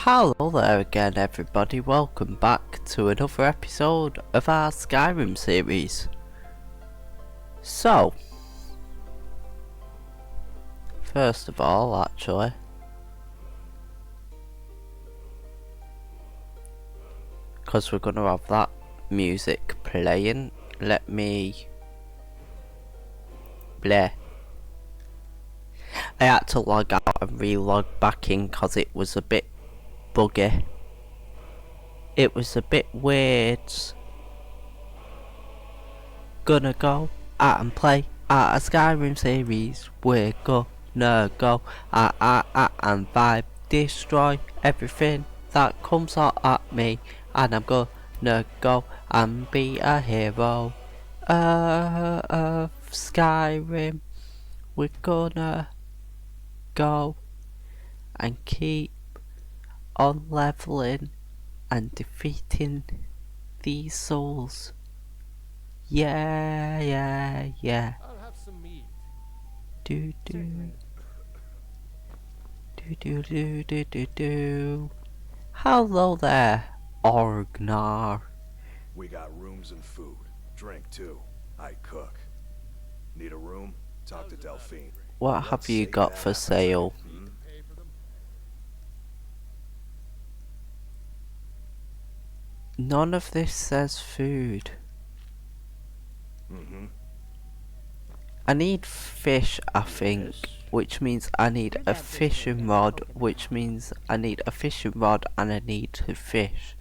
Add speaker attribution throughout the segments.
Speaker 1: Hello there again everybody, welcome back to another episode of our Skyrim series. So, first of all actually, because we're going to have that music playing, let me play. I had to log out and re-log back in because it was a bit buggy. It was a bit weird. Gonna go out and play at a Skyrim series. We're gonna go out and vibe, destroy everything that comes out at me, and I'm gonna go and be a hero of Skyrim. We're gonna go and keep on leveling and defeating these souls. Yeah.
Speaker 2: I'll have some meat.
Speaker 1: Do. Hello there, Orgnar.
Speaker 3: We got rooms and food. Drink too. I cook. Need a room? Talk to Delphine.
Speaker 1: What have you got for sale?
Speaker 2: Pay for them.
Speaker 1: None of this says food. I need fish, I think, which means I need a fishing rod, which means I need a fishing rod and I need to fish.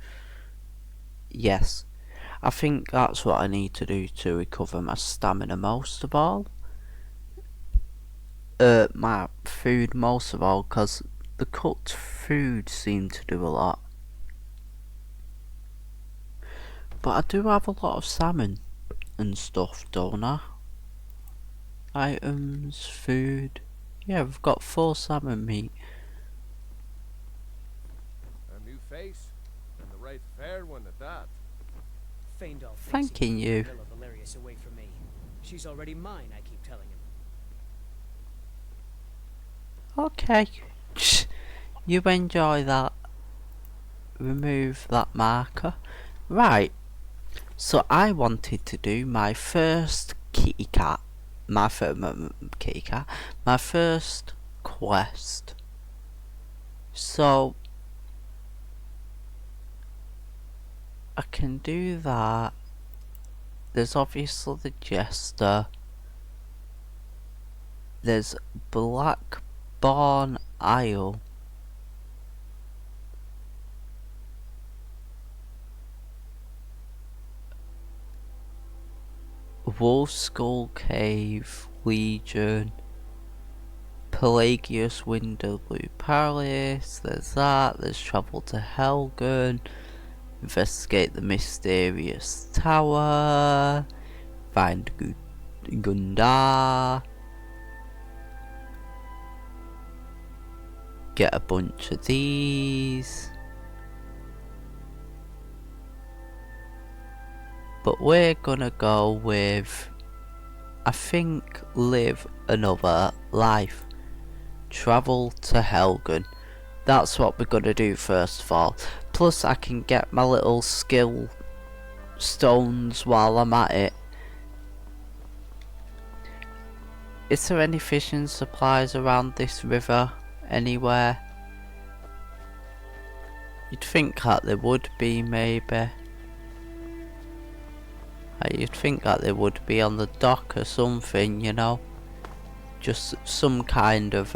Speaker 1: Yes, I think that's what I need to do to recover my stamina most of all. My food most of all, because the cooked food seemed to do a lot. But I do have a lot of salmon and stuff, don't I? Items, food. Yeah, we've got 4 salmon meat.
Speaker 2: A new face, and the right fair one at that.
Speaker 4: Faendal thinks
Speaker 1: Thanking
Speaker 4: he
Speaker 1: you.
Speaker 4: can keep Villa Valerius away from me. She's already mine, I keep telling him.
Speaker 1: Okay. You enjoy that. Remove that marker. Right. So I wanted to do my first kitty cat. My first quest. So I can do that. There's obviously the Jester. There's Blackbourne Isle. Wolf Skull Cave, Legion, Pelagius Winterblue Palace, there's that, there's travel to Helgen, investigate the mysterious tower, find Gundar, get a bunch of these. But we're gonna go with, I think, live another life. Travel to Helgen. That's what we're gonna do first of all. Plus I can get my little skill stones while I'm at it. Is there any fishing supplies around this river anywhere? You'd think that there would be, maybe. You'd think that they would be on the dock or something, you know. Just some kind of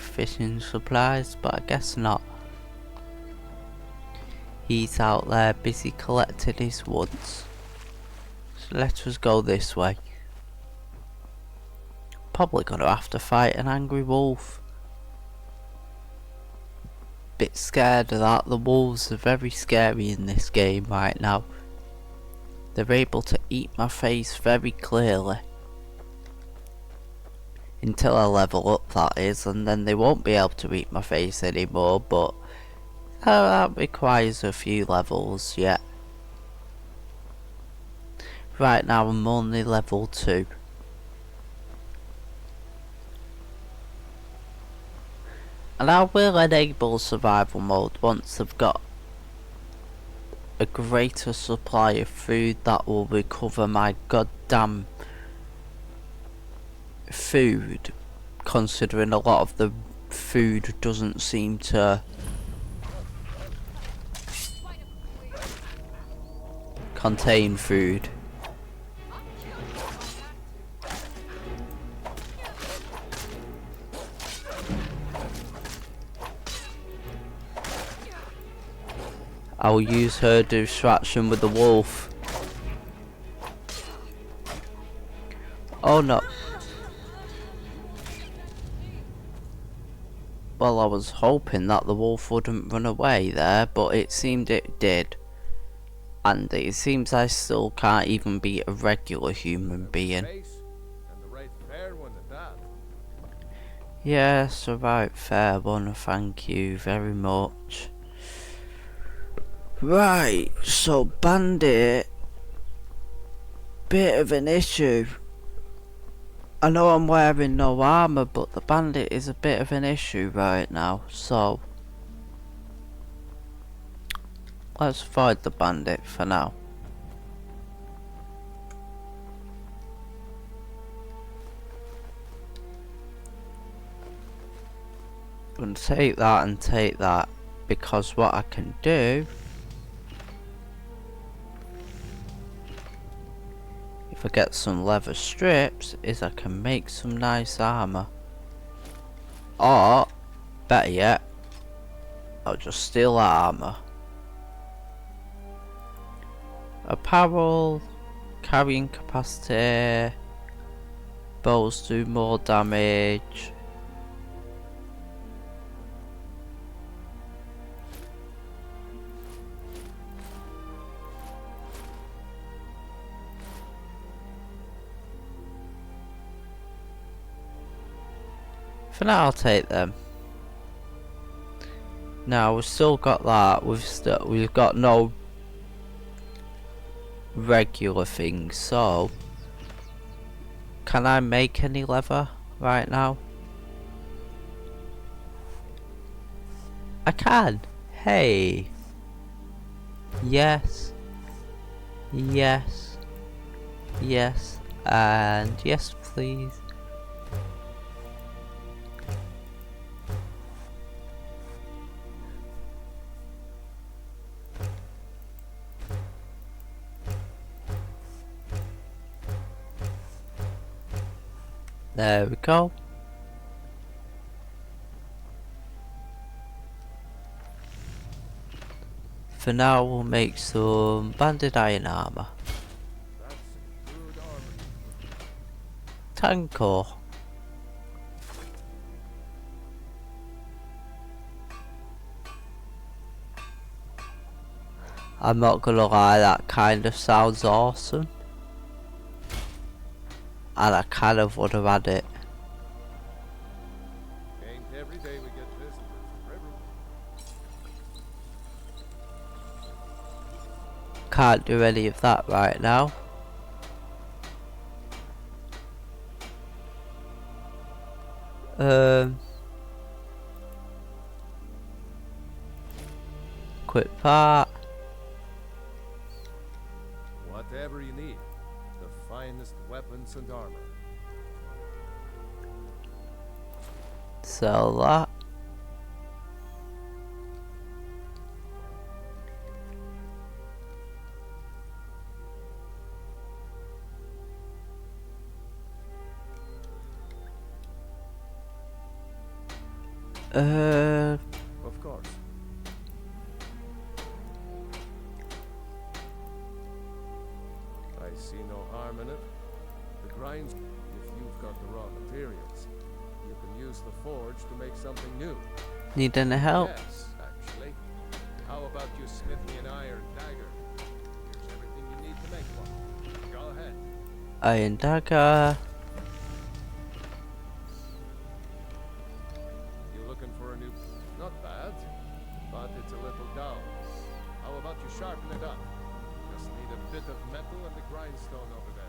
Speaker 1: fishing supplies, but I guess not. He's out there busy collecting his woods. So let us go this way. Probably gonna have to fight an angry wolf. Bit scared of that. The wolves are very scary in this game right now. They're able to eat my face very clearly. Until I level up, that is, and then they won't be able to eat my face anymore, but that requires a few levels yet. Right now I'm only level 2. And I will enable survival mode once I've got a greater supply of food that will recover my goddamn food, considering a lot of the food doesn't seem to contain food. I'll use her distraction with the wolf. Oh no. Well, I was hoping that the wolf wouldn't run away there, but it seemed it did. And it seems I still can't even be a regular human being.
Speaker 2: Face, and the right fair one at that.
Speaker 1: Yes, a right fair one, thank you very much. Right, so bandit, bit of an issue. I know I'm wearing no armour, but the bandit is a bit of an issue right now, so let's avoid the bandit for now. And take that and take that, because what I can do, if I get some leather strips, is I can make some nice armour. Or, better yet, I'll just steal that armour. Apparel, carrying capacity, bows do more damage. For now, I'll take them. Now we've still got that. We've got no regular things. So, can I make any leather right now? I can. Hey. Yes. Yes. Yes. And yes, please. There we go. For now, we'll make some banded iron armor.
Speaker 2: That's good armor.
Speaker 1: Tanko. I'm not gonna lie, that kind of sounds awesome. And I kind of would have had it.
Speaker 2: Ain't every day we get visitors from everywhere.
Speaker 1: Can't do any of that right now. Quick part.
Speaker 2: Whatever you need. The finest weapons and armor.
Speaker 1: Sell that.
Speaker 2: Of course. I see no harm in it. The grinds, if you've got the raw materials, you can use the forge to make something new.
Speaker 1: Need any help?
Speaker 2: Yes, actually. How about you smith me an iron dagger? Here's everything you need to make one. Go ahead.
Speaker 1: Iron dagger.
Speaker 2: You looking for a new... Not bad, but it's a little dull. How about you sharpen it up? Just need a bit of metal and the grindstone over there.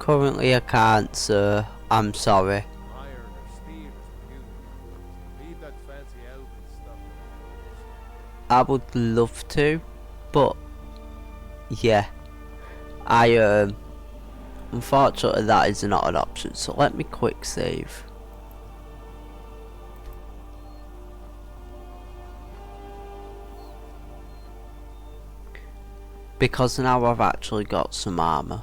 Speaker 1: Currently I can't, sir. I'm sorry.
Speaker 2: Iron or steel is what you need. Leave that fancy elven stuff to the
Speaker 1: I would love to, but yeah, I unfortunately that is not an option. So let me quick save. Because now I've actually got some armor.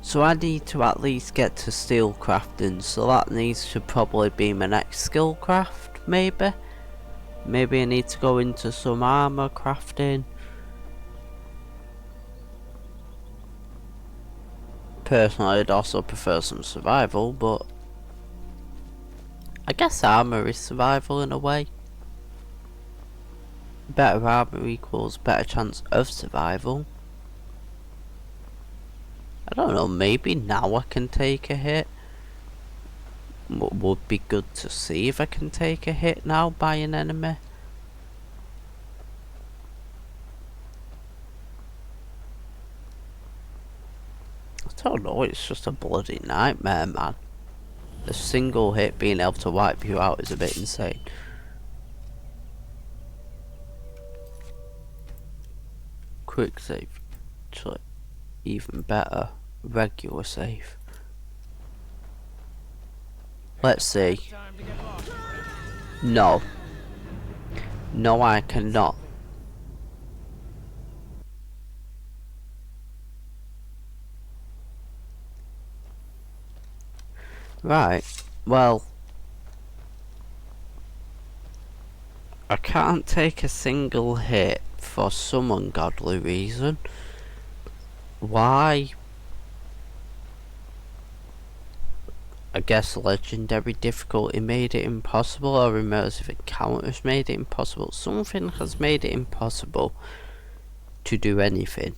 Speaker 1: So I need to at least get to steel crafting, so that needs to probably be my next skill craft, maybe. Maybe I need to go into some armor crafting. Personally, I'd also prefer some survival, but I guess armor is survival in a way. Better armor equals better chance of survival. I don't know, maybe now I can take a hit. Would be good to see if I can take a hit now by an enemy. I don't know, it's just a bloody nightmare, man. A single hit being able to wipe you out is a bit insane. Quick save, actually, even better. Regular save. Let's see. No. No, I cannot. Right, well, I can't take a single hit for some ungodly reason. Why? I guess legendary difficulty made it impossible, or immersive encounters made it impossible. Something has made it impossible to do anything.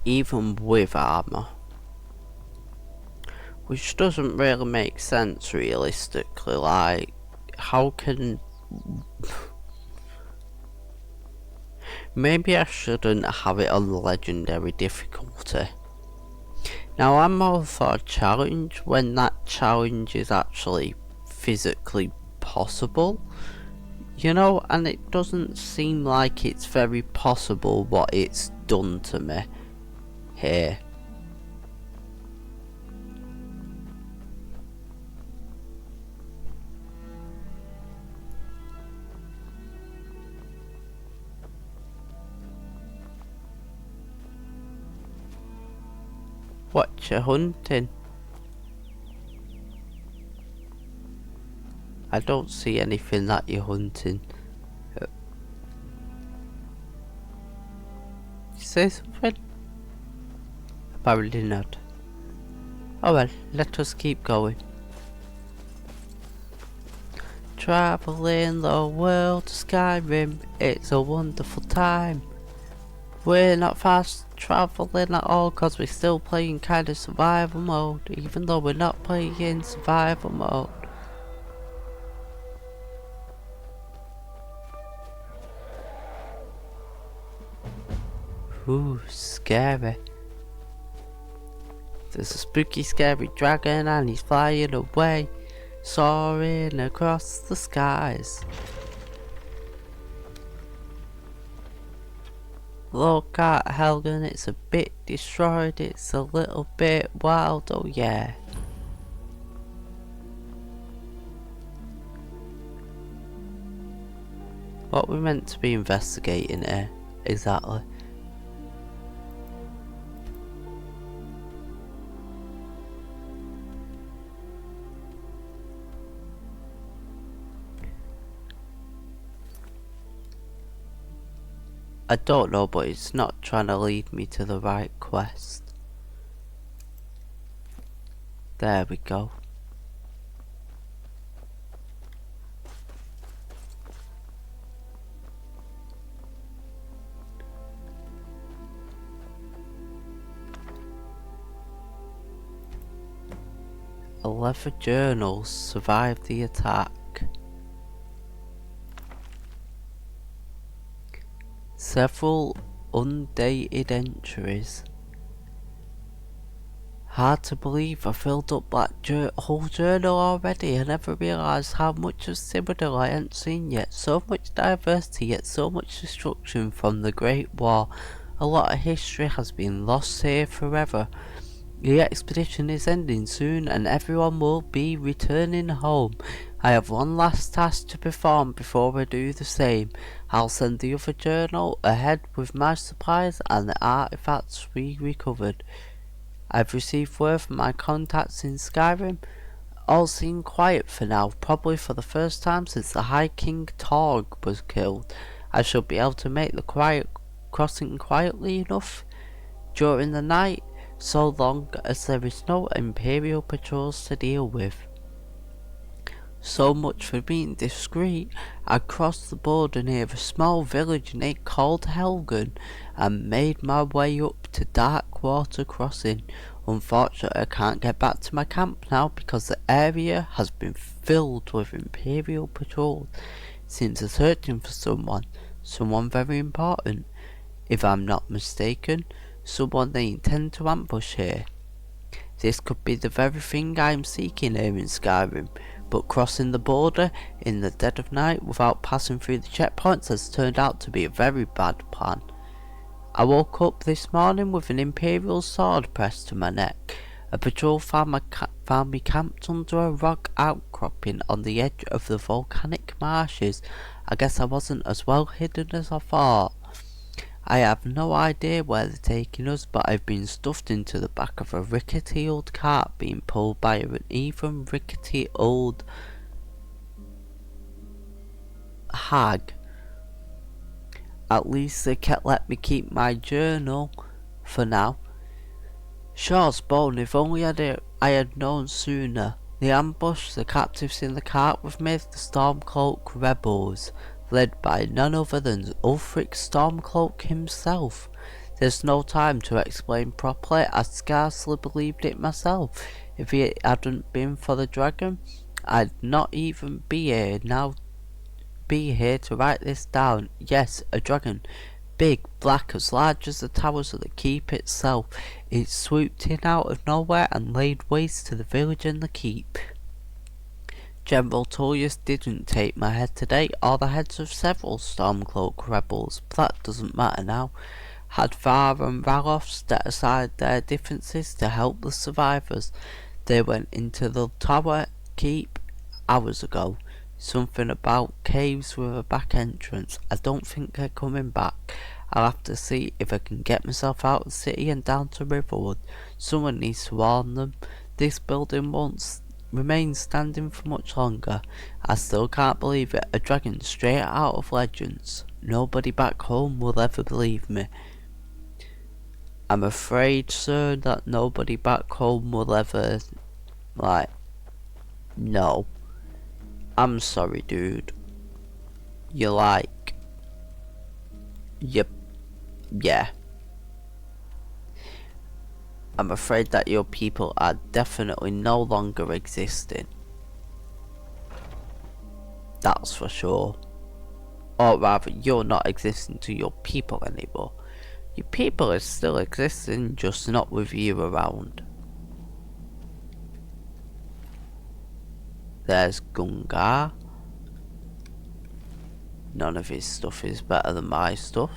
Speaker 1: Even with armor. Which doesn't really make sense realistically, like, how can... Maybe I shouldn't have it on legendary difficulty. Now I'm all for a challenge when that challenge is actually physically possible. You know, and it doesn't seem like it's very possible what it's done to me here. What you hunting? I don't see anything that you're hunting. You say something? Apparently not. Oh well, let us keep going. Traveling the world to Skyrim, it's a wonderful time. We're not fast traveling at all because we're still playing kind of survival mode, even though we're not playing in survival mode. Ooh, scary. There's a spooky scary dragon and he's flying away, soaring across the skies. Look at Helgen, it's a bit destroyed, it's a little bit wild, oh yeah. What we're meant to be investigating here, exactly. I don't know, but it's not trying to lead me to the right quest. There we go. "11 journals survived the attack. Several undated entries. Hard to believe I filled up that whole journal already. I never realised how much of Citadel I hadn't seen yet. So much diversity, yet so much destruction from the Great War. A lot of history has been lost here forever. The expedition is ending soon and everyone will be returning home. I have one last task to perform before I do the same. I'll send the other journal ahead with my supplies and the artifacts we recovered. I've received word from my contacts in Skyrim. All seem quiet for now, probably for the first time since the High King Torg was killed. I shall be able to make the crossing quietly enough during the night, so long as there is no Imperial patrols to deal with. So much for being discreet. I crossed the border near a small village in it called Helgen and made my way up to Darkwater Crossing. Unfortunately, I can't get back to my camp now because the area has been filled with Imperial patrols. Seems they're searching for someone very important. If I'm not mistaken, someone they intend to ambush here. This could be the very thing I am seeking here in Skyrim, but crossing the border in the dead of night without passing through the checkpoints has turned out to be a very bad plan. I woke up this morning with an Imperial sword pressed to my neck. A patrol found me camped under a rock outcropping on the edge of the volcanic marshes. I guess I wasn't as well hidden as I thought. I have no idea where they're taking us, but I've been stuffed into the back of a rickety old cart being pulled by an even rickety old hag. At least they can't let me keep my journal for now. Shaw's bone, if only I had known sooner. The ambush, the captives in the cart with me, the Stormcloak rebels, led by none other than Ulfric Stormcloak himself. There's no time to explain properly, I scarcely believed it myself. If it hadn't been for the dragon, I'd not even be here to write this down. Yes, a dragon. Big, black, as large as the towers of the keep itself. It swooped in out of nowhere and laid waste to the village and the keep. General Tullius didn't take my head today, or the heads of several Stormcloak rebels, but that doesn't matter now. Had Var and Ralof set aside their differences to help the survivors. They went into the tower keep hours ago. Something about caves with a back entrance. I don't think they're coming back. I'll have to see if I can get myself out of the city and down to Riverwood. Someone needs to warn them. This building won't remain standing for much longer. I still can't believe it. A dragon straight out of Legends. Nobody back home will ever believe me. I'm afraid, sir, that nobody back home will ever, no. I'm sorry, dude. Yeah. I'm afraid that your people are definitely no longer existing. That's for sure. Or rather, you're not existing to your people anymore. Your people are still existing, just not with you around. There's Gungar. None of his stuff is better than my stuff.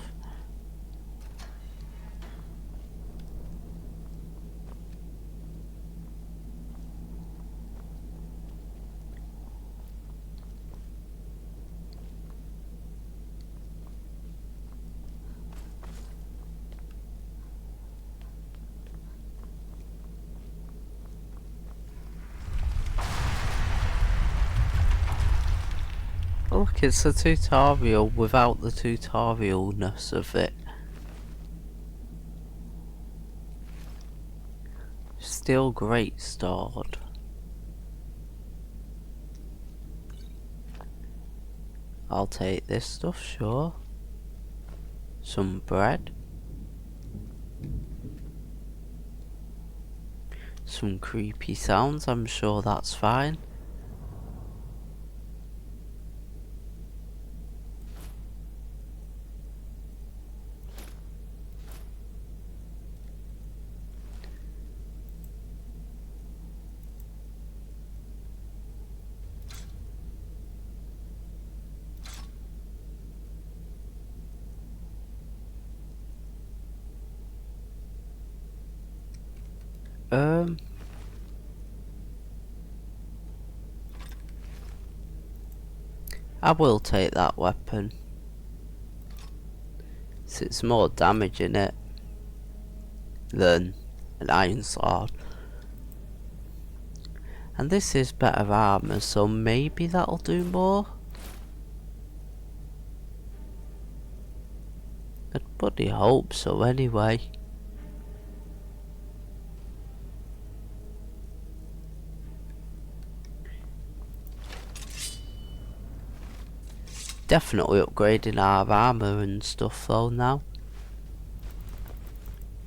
Speaker 1: Look, it's a tutorial without the tutorialness of it. Still great stored. I'll take this stuff, sure. Some bread. Some creepy sounds, I'm sure that's fine. Um, I will take that weapon. It's more damage in it than an iron sword. And this is better armor, so maybe that'll do more. I'd bloody hope so anyway. Definitely upgrading our armor and stuff though now.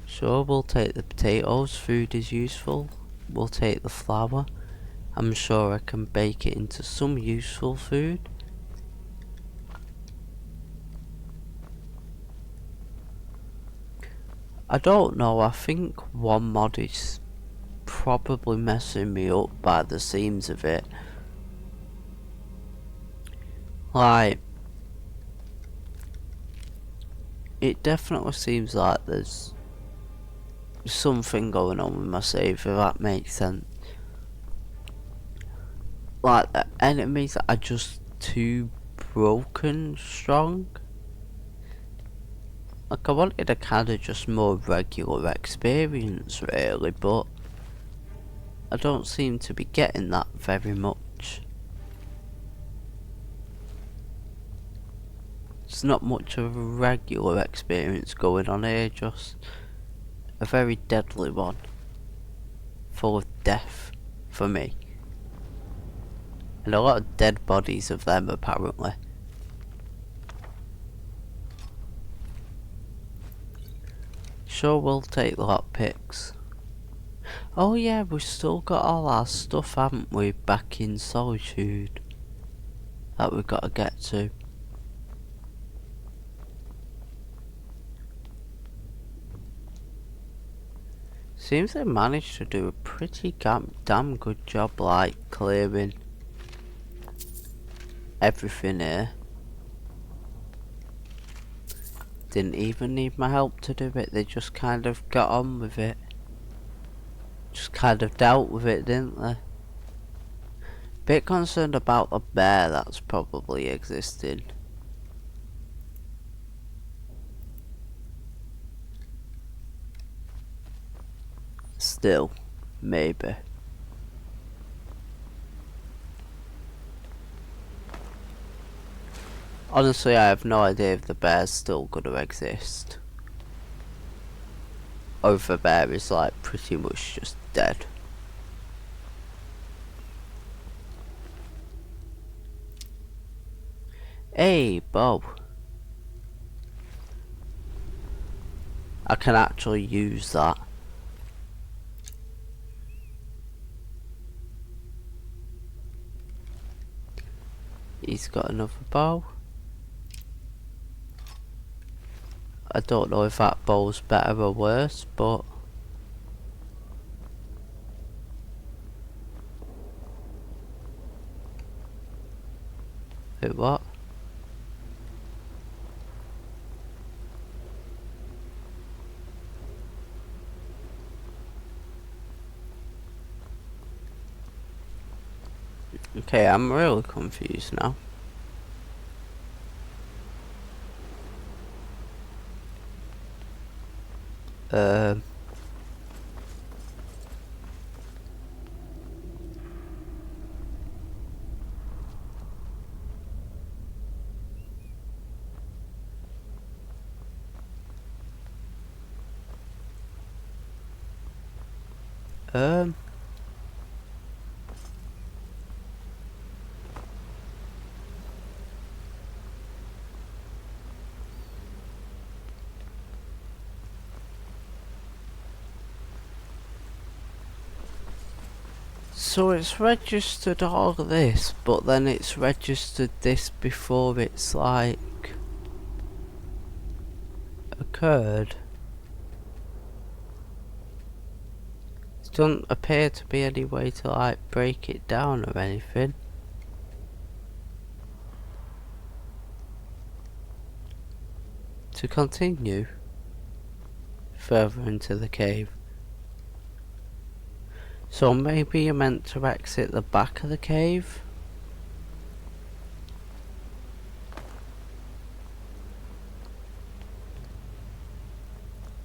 Speaker 1: Sure, we'll take the potatoes, food is useful. We'll take the flour. I'm sure I can bake it into some useful food. I don't know, I think one mod is probably messing me up by the seams of it. Like, it definitely seems like there's something going on with my save, if that makes sense. Like, the enemies are just too broken strong. Like, I wanted a kind of just more regular experience really, but I don't seem to be getting that very much. It's not much of a regular experience going on here, just a very deadly one. Full of death, for me. And a lot of dead bodies of them, apparently. Sure, we'll take lockpicks. Oh yeah, we've still got all our stuff, haven't we, back in Solitude. That we've got to get to. Seems they managed to do a pretty damn good job, like, clearing everything here. Didn't even need my help to do it, they just kind of got on with it. Just kind of dealt with it, didn't they? Bit concerned about the bear that's probably existing. Still, maybe. Honestly, I have no idea if the bear's still gonna exist. Or if the bear is like pretty much just dead. Hey, Bob. I can actually use that. He's got another bow. I don't know if that bow's better or worse, but wait, what? Okay, I'm really confused now. Um, um, so it's registered all this, but then it's registered this before it's like occurred. It doesn't appear to be any way to like break it down or anything. To continue further into the cave. So maybe you're meant to exit the back of the cave?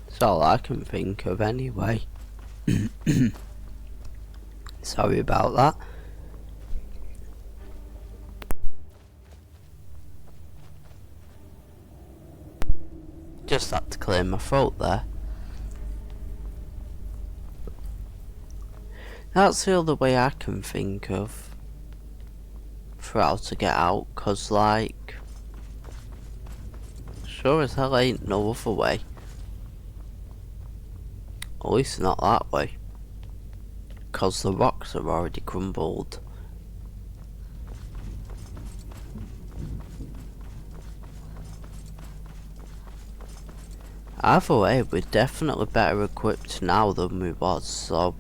Speaker 1: That's all I can think of anyway. Sorry about that. Just had to clear my throat there. That's the other way I can think of for how to get out, cause like, sure as hell ain't no other way. At least not that way. Cause the rocks are already crumbled. Either way, we're definitely better equipped now than we was, so...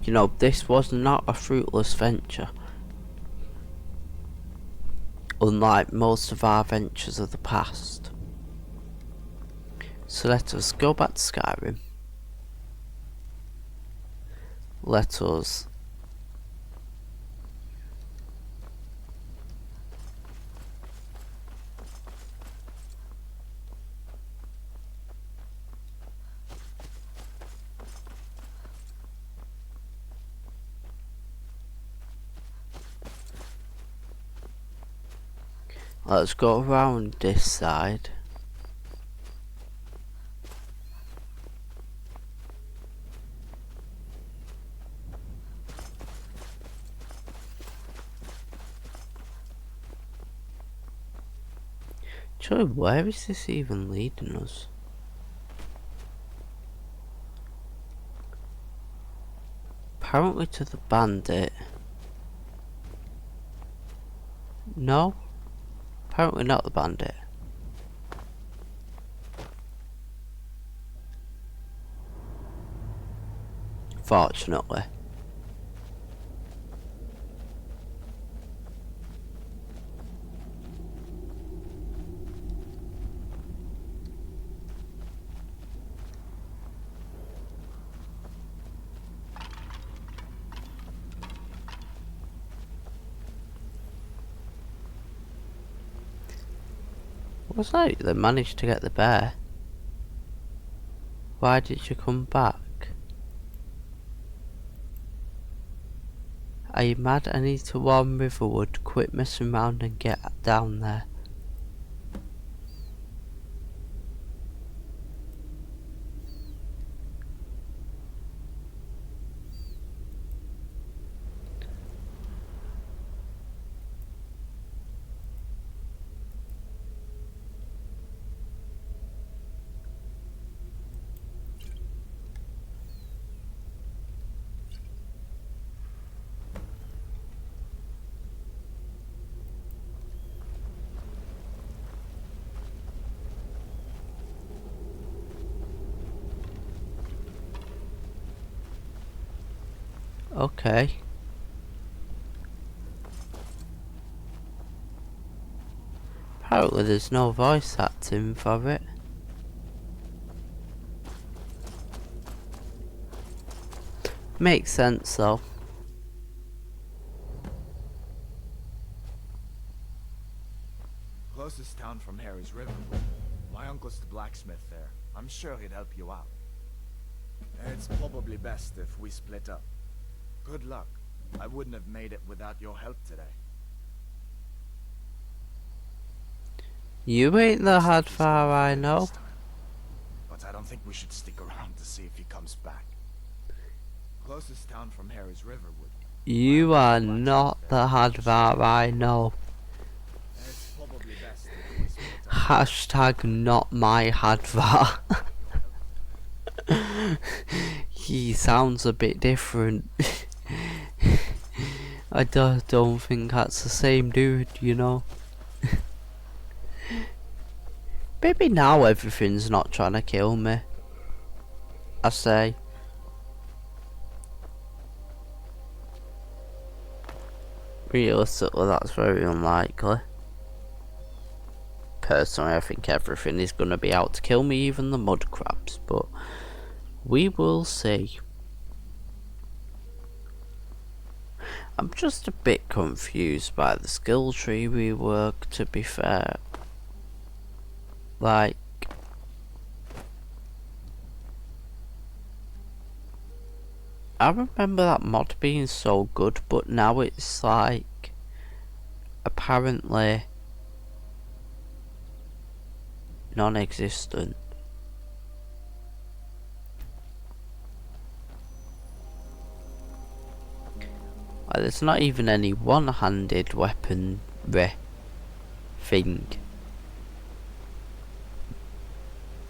Speaker 1: You know, this was not a fruitless venture. Unlike most of our ventures of the past. So let us go back to Skyrim. Let us... Let's go around this side. Actually, where is this even leading us? Apparently to the bandit. No? Apparently not the bandit. Fortunately. What's that? They managed to get the bear. Why did you come back? Are you mad? I need to warn Riverwood. Quit messing around and get down there. Okay. Apparently there's no voice acting for it. Makes sense though.
Speaker 3: Closest town from here is Riverwood. My uncle's the blacksmith there. I'm sure he'd help you out. It's probably best if we split up. Good luck. I wouldn't have made it without your help today.
Speaker 1: You ain't the Hadvar I know.
Speaker 3: But I don't think we should stick around to see if he comes back. Closest town from here is Riverwood.
Speaker 1: You are not the Hadvar I know.
Speaker 3: It's probably best if we split up.
Speaker 1: Hashtag not my Hadvar. He sounds a bit different. I don't think that's the same dude, you know. Maybe now everything's not trying to kill me. I say. Realistically, that's very unlikely. Personally, I think everything is going to be out to kill me, even the mud crabs, but we will see. I'm just a bit confused by the skill tree rework, to be fair. Like, I remember that mod being so good, but now it's like, apparently non-existent. Like, there's not even any one-handed weaponry thing.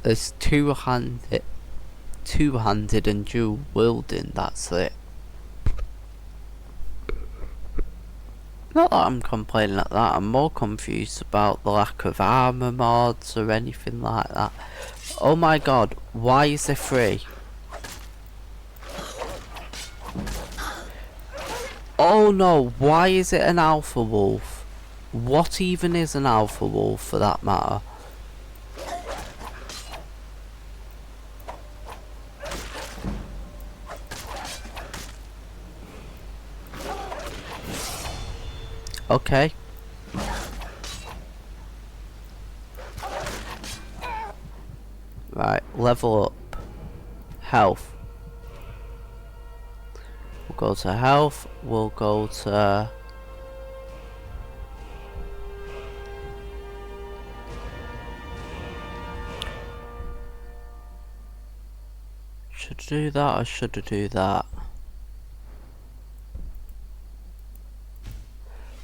Speaker 1: There's two-handed and dual wielding, that's it. Not that I'm complaining at that, I'm more confused about the lack of armor mods or anything like that. Oh my god, why is there 3? Oh no, why is it an alpha wolf? What even is an alpha wolf for that matter? Okay. Right, level up. Health. We'll go to health, we'll go to... Should I do that or should I do that?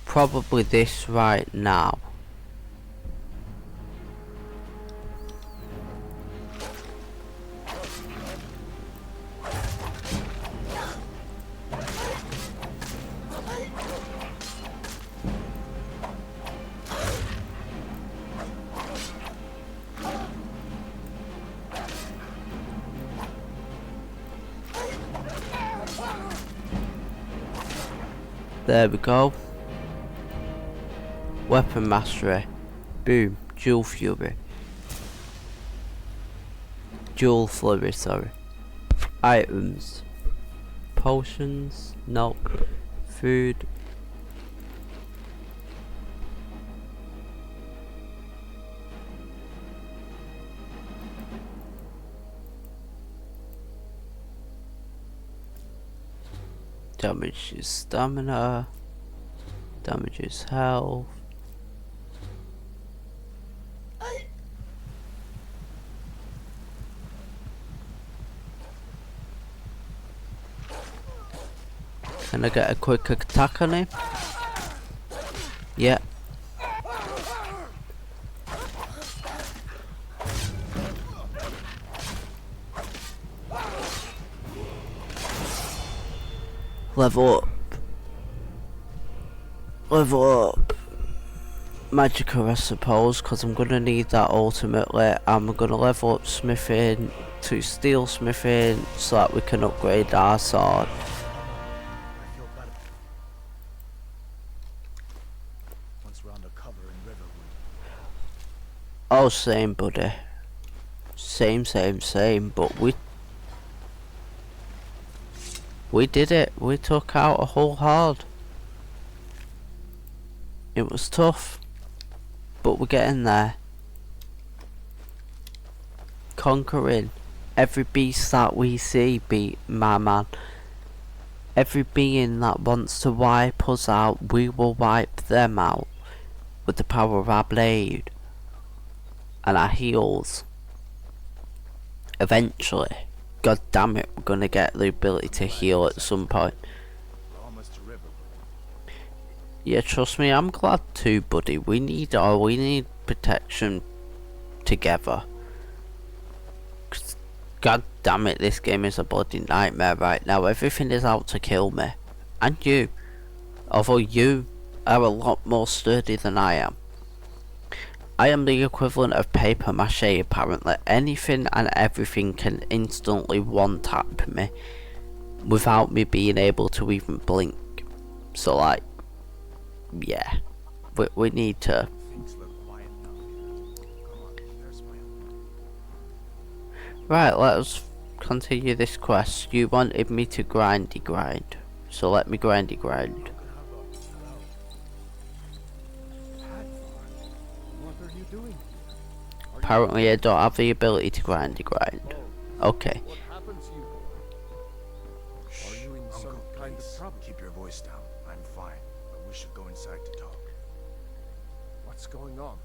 Speaker 1: Probably this right now. There we go. Weapon mastery. Boom. Dual fury. Dual flurry, sorry. Items. Potions. Nope. Food. Damages stamina. Damages health. Can I get a quick attack on him? Yeah. Level up. Level up. Magical, I suppose, because I'm going to need that ultimately. I'm going to level up smithing to steel smithing so that we can upgrade our sword.
Speaker 3: I feel better. Once we're under cover in Riverwood.
Speaker 1: Oh, same, buddy. Same, but we did it. We took out a whole horde. It was tough, but we're getting there. Conquering every beast that we see, beat my man. Every being that wants to wipe us out, we will wipe them out with the power of our blade and our heals. Eventually, god damn it, we're gonna get the ability to heal at some point.
Speaker 3: We're almost to Riverwood.
Speaker 1: Yeah, trust me, I'm glad too, buddy. We need protection together. 'Cause god damn it, this game is a bloody nightmare right now. Everything is out to kill me. And you. Although you are a lot more sturdy than I am. I am the equivalent of paper mache apparently. Anything and everything can instantly one-tap me without me being able to even blink. So like, yeah, we need to...
Speaker 3: Things look quiet now. Come on, there's my uncle.
Speaker 1: Right, let us continue this quest. You wanted me to grind. So let me grind.
Speaker 2: Hello. What are you doing here? Are you
Speaker 1: Apparently I
Speaker 2: okay?
Speaker 1: don't have the ability to grind.
Speaker 2: Oh,
Speaker 1: Okay.
Speaker 2: what happened to you, boy?
Speaker 3: Shh,
Speaker 2: Are you in
Speaker 3: Uncle,
Speaker 2: some kind of
Speaker 3: please.
Speaker 2: trouble?
Speaker 3: Keep your voice down. I'm fine, but we should go inside to talk.
Speaker 2: What's going on?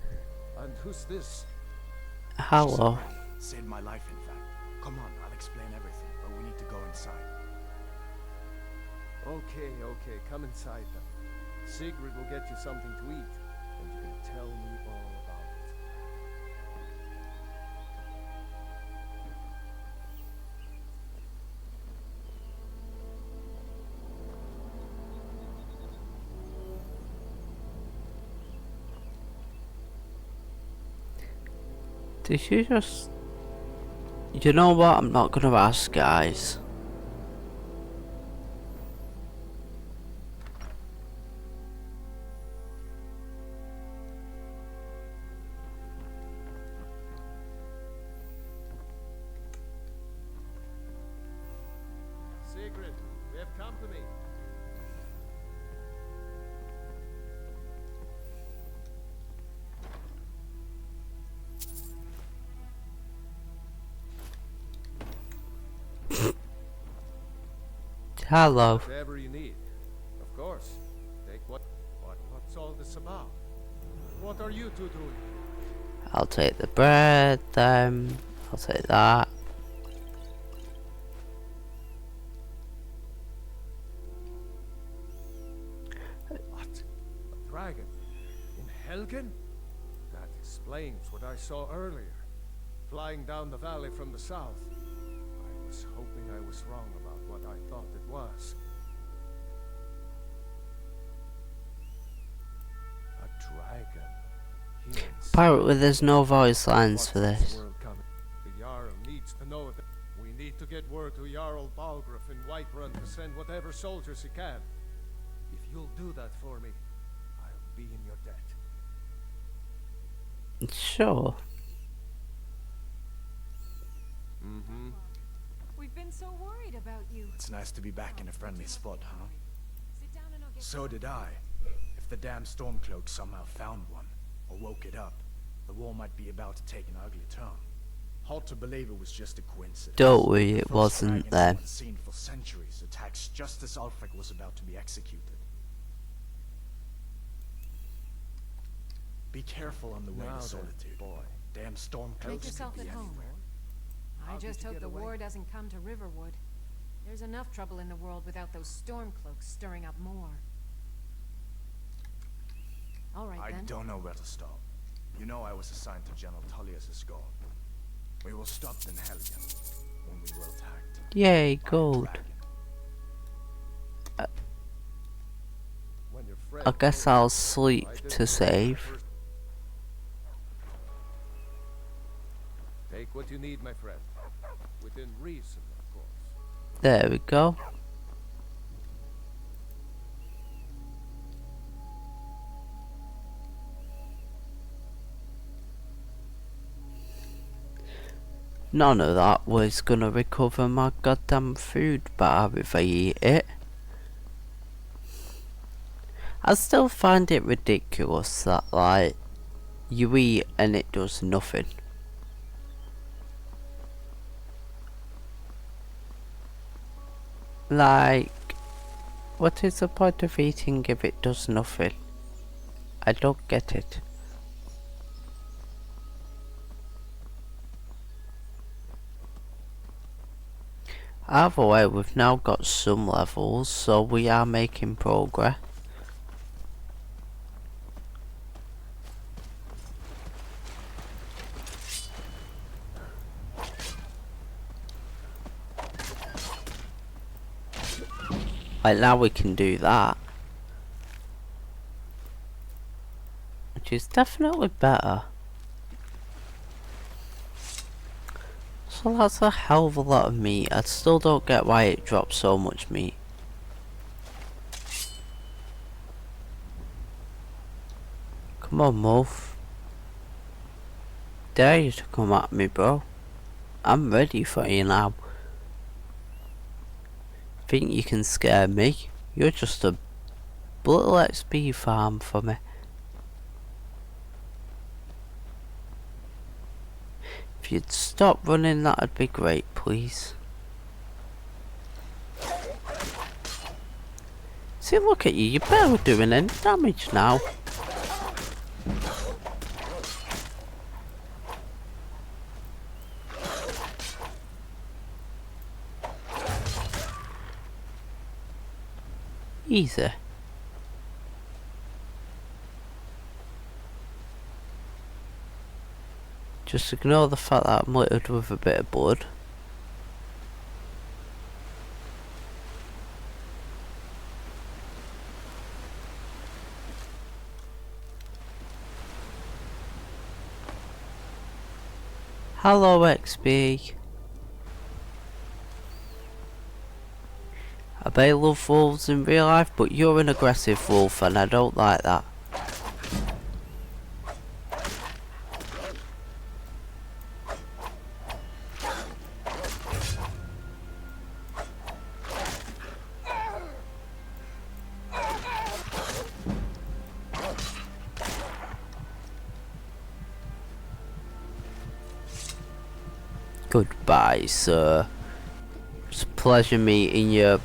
Speaker 2: And who's this?
Speaker 3: She's a
Speaker 1: Hello.
Speaker 3: friend. Saved my life, in fact. Come on, I'll explain everything, but we need to go inside.
Speaker 2: Okay, come inside then. Sigrid will get you something to eat, and you can tell me all about it.
Speaker 1: Did you just... You know what? I'm not gonna ask, guys.
Speaker 2: Sigrid, we have company.
Speaker 1: Hello.
Speaker 2: Whatever you need. Of course. Take what's all this about? What are you two doing?
Speaker 1: I'll take the bread, I'll take that.
Speaker 2: What? A dragon? In Helgen? That explains what I saw earlier. Flying down the valley from the south. I was hoping I was wrong about what I thought it was. A dragon. Here in
Speaker 1: Apparently there's no voice lines
Speaker 2: What's
Speaker 1: for
Speaker 2: this
Speaker 1: this.
Speaker 2: world coming? The Jarl needs to know that we need to get word to Jarl Balgruuf in Whiterun to send whatever soldiers he can. If you'll do that for me, I'll be in your debt.
Speaker 1: Sure.
Speaker 2: Mm-hmm.
Speaker 5: We've been so worried about you.
Speaker 3: It's nice to be back in a friendly spot, huh?
Speaker 5: Sit down and I'll get
Speaker 3: So did I. If the damn Stormcloak somehow found one, or woke it up, the war might be about to take an ugly turn. Hard to believe it was just a coincidence.
Speaker 1: Don't worry,
Speaker 3: The
Speaker 1: it
Speaker 3: first
Speaker 1: wasn't
Speaker 3: dragon
Speaker 1: them.
Speaker 3: anyone seen for centuries attacks just as Ulfric was about to be executed. Be careful on the way
Speaker 2: Now
Speaker 3: to
Speaker 2: then,
Speaker 3: Solitude.
Speaker 2: boy.
Speaker 3: Damn Stormcloaks
Speaker 5: Make
Speaker 3: could
Speaker 5: yourself
Speaker 3: be
Speaker 5: at home.
Speaker 3: anywhere.
Speaker 5: I
Speaker 2: How did
Speaker 5: just
Speaker 2: you
Speaker 5: hope
Speaker 2: get
Speaker 5: the
Speaker 2: away?
Speaker 5: war doesn't come to Riverwood. There's enough trouble in the world without those Stormcloaks stirring up more. All right
Speaker 3: I
Speaker 5: then.
Speaker 3: don't know where to start. You know I was assigned to General Tullius' guard. We were stopped in Helgen when we were attacked.
Speaker 1: Yay,
Speaker 3: by a
Speaker 1: gold.
Speaker 3: dragon.
Speaker 2: When your friend
Speaker 1: I guess
Speaker 2: told
Speaker 1: I'll
Speaker 2: me,
Speaker 1: sleep
Speaker 2: I didn't
Speaker 1: to
Speaker 2: believe
Speaker 1: save.
Speaker 2: my first- Take what you need, my friend. Within reason, of course.
Speaker 1: There we go. None of that was gonna recover my goddamn food bar if I eat it. I still find it ridiculous that, like, you eat and it does nothing. Like, what is the point of eating if it does nothing? I don't get it. Either way, we've now got some levels, so we are making progress. Like, now we can do that. Which is definitely better. So that's a hell of a lot of meat. I still don't get why it drops so much meat. Come on, Wolf. Dare you to come at me, bro. I'm ready for you now. Think you can scare me? You're just a little XP farm for me. If you'd stop running, that'd be great, please. See, look at you, you're barely doing any damage now. Easy. Just ignore the fact that I'm littered with a bit of blood. Hello XP. I may love wolves in real life, but you're an aggressive wolf and I don't like that. Goodbye, sir. It's a pleasure meeting you.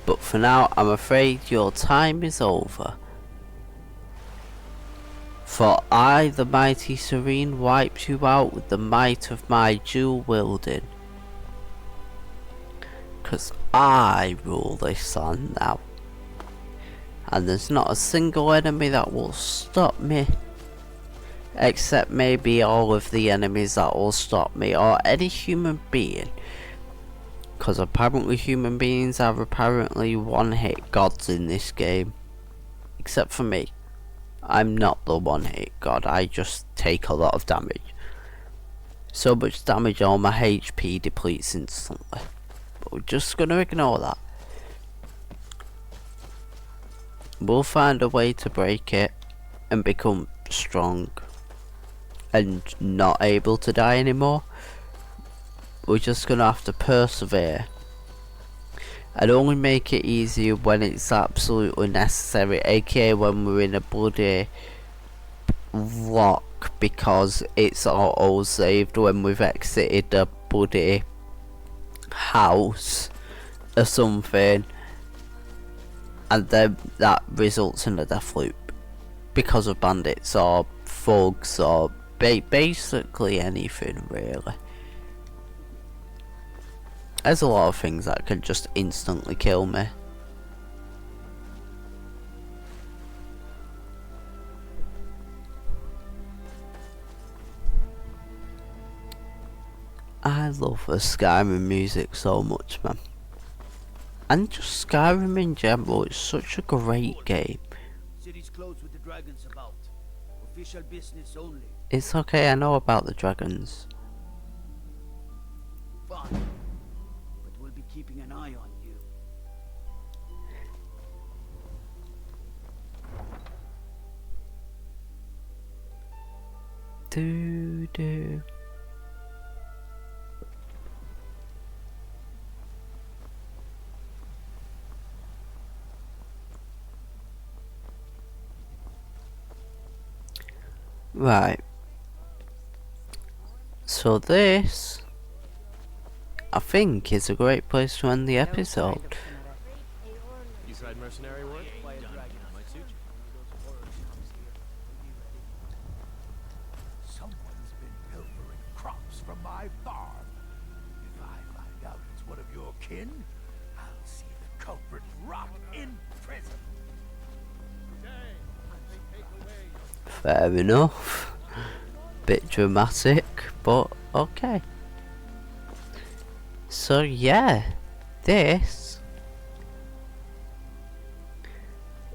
Speaker 1: But for now, I'm afraid your time is over. For I, the mighty Serene, wiped you out with the might of my dual wielding. 'Cause I rule this land now. And there's not a single enemy that will stop me. Except maybe all of the enemies that will stop me, or any human being. Because apparently human beings are apparently one-hit gods in this game. Except for me. I'm not the one-hit god, I just take a lot of damage. So much damage all my HP depletes instantly. But we're just gonna ignore that. We'll find a way to break it and become strong. And not able to die anymore. We're just gonna have to persevere and only make it easier when it's absolutely necessary, aka when we're in a bloody lock because it's auto saved when we've exited a bloody house or something, and then that results in a death loop because of bandits or thugs or basically anything really. There's a lot of things that can just instantly kill me. I love the Skyrim music so much, man. And just Skyrim in general, it's such a great game.
Speaker 6: City's closed with the dragons about. Official business only.
Speaker 1: It's okay, I know about the dragons.
Speaker 6: Fine. But we'll be keeping an eye on you.
Speaker 1: Do. Right. So this, I think, is a great place to end the episode.
Speaker 2: You tried mercenary work?
Speaker 7: Someone's been pilfering crops from my farm. If I find out it's one of your kin, I'll see the culprit rot in prison.
Speaker 1: Fair enough. Bit dramatic, but okay. So yeah, this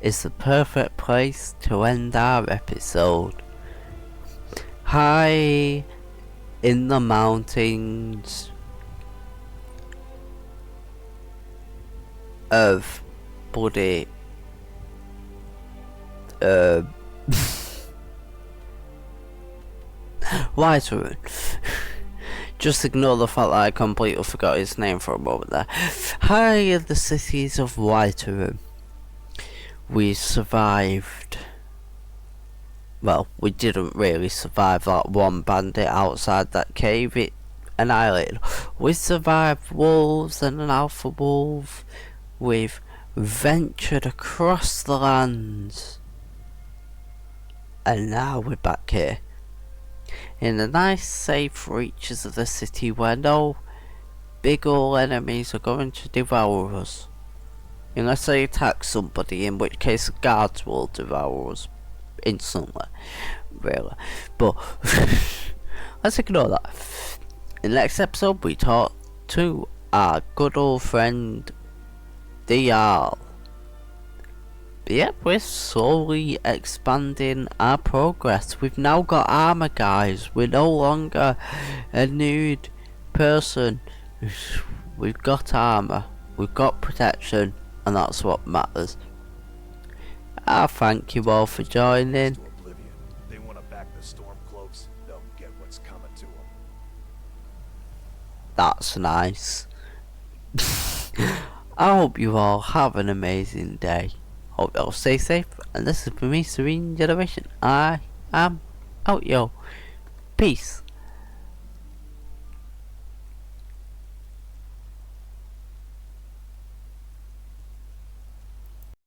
Speaker 1: is the perfect place to end our episode. High in the mountains of bloody Whiterun. Just ignore the fact that I completely forgot his name for a moment there. Hi, the cities of Whiterun. We survived. Well, we didn't really survive that one bandit outside that cave. It annihilated. We survived wolves and an alpha wolf. We've ventured across the lands. And now we're back here. In the nice safe reaches of the city where no big ol' enemies are going to devour us. Unless they attack somebody, in which case the guards will devour us instantly. Really. But let's ignore that. In the next episode we talk to our good old friend DR. Yep, we're slowly expanding our progress. We've now got armor, guys. We're no longer a nude person. We've got armor, we've got protection, and that's what matters. I thank you all for joining.
Speaker 7: To oblivion. They want to back the Stormcloaks. They'll get what's coming to them.
Speaker 1: That's nice. I hope you all have an amazing day. Hope you all stay safe. And this is for me, Serene Generation. I am out, yo. Peace.